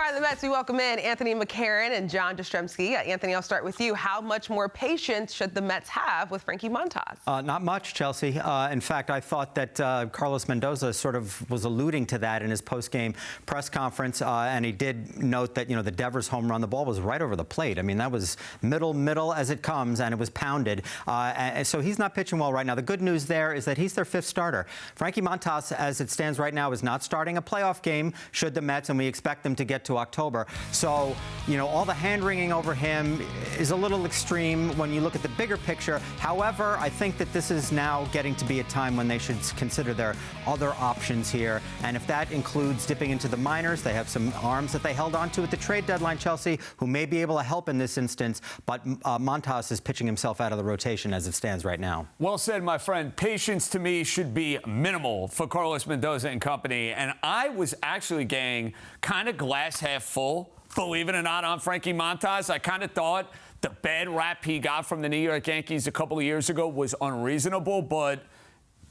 more on the Mets. We welcome in Anthony McCarron and John Jastremski. Anthony, I'll start with you. How much more patience should the Mets have with Frankie Montas? Not much, Chelsea. In fact, I thought that Carlos Mendoza sort of was alluding to that in his post-game press conference, and he did note that, the Devers home run, the ball was right over the plate. I mean, that was middle as it comes, and it was pounded. And so he's not pitching well right now. The good news there is that he's their fifth starter. Frankie Montas, as it stands right now, is not starting a playoff game should the Mets, and we expect them to get to October. So, all the hand-wringing over him is a little extreme when you look at the bigger picture. However, I think that this is now getting to be a time when they should consider their other options here. And if that includes dipping into the minors, they have some arms that they held on to at the trade deadline, Chelsea, who may be able to help in this instance. But Montas is pitching himself out of the rotation as it stands right now. Well said, my friend. Patience to me should be minimal for Carlos Mendoza and company. And I was actually, gang, kind of glass half full, believe it or not, on Frankie Montas. I kind of thought the bad rap he got from the New York Yankees a couple of years ago was unreasonable, but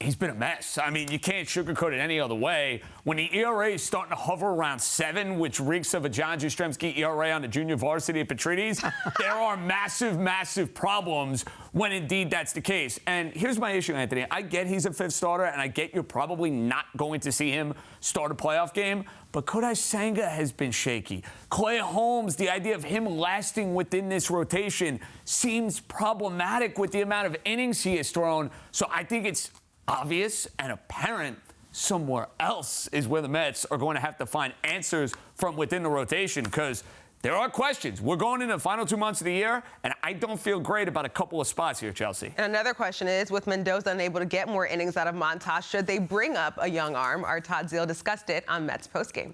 he's been a mess. I mean, you can't sugarcoat it any other way. When the ERA is starting to hover around 7, which reeks of a John Jastremski ERA on the junior varsity at Patrides, there are massive problems when indeed that's the case. And here's my issue, Anthony. I get he's a fifth starter, and I get you're probably not going to see him start a playoff game, but Kodai Senga has been shaky. Clay Holmes, the idea of him lasting within this rotation seems problematic with the amount of innings he has thrown. So I think it's obvious and apparent somewhere else is where the Mets are going to have to find answers from within the rotation, because there are questions. We're going into the final 2 months of the year, and I don't feel great about a couple of spots here, Chelsea. And another question is, with Mendoza unable to get more innings out of Montas, should they bring up a young arm? Our Todd Zeal discussed it on Mets postgame.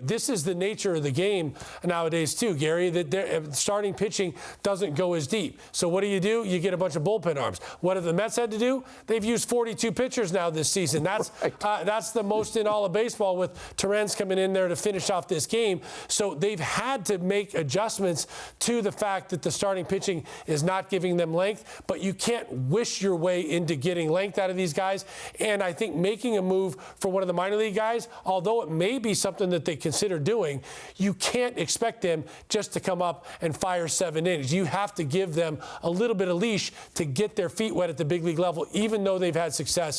This is the nature of the game nowadays, too, Gary, that starting pitching doesn't go as deep. So what do? You get a bunch of bullpen arms. What have the Mets had to do? They've used 42 pitchers now this season. That's right. That's the most in all of baseball, with Terrence coming in there to finish off this game. So they've had to make adjustments to the fact that the starting pitching is not giving them length. But you can't wish your way into getting length out of these guys. And I think making a move for one of the minor league guys, although it may be something that they consider doing, you can't expect them just to come up and fire 7 innings. You have to give them a little bit of leash to get their feet wet at the big league level, even though they've had success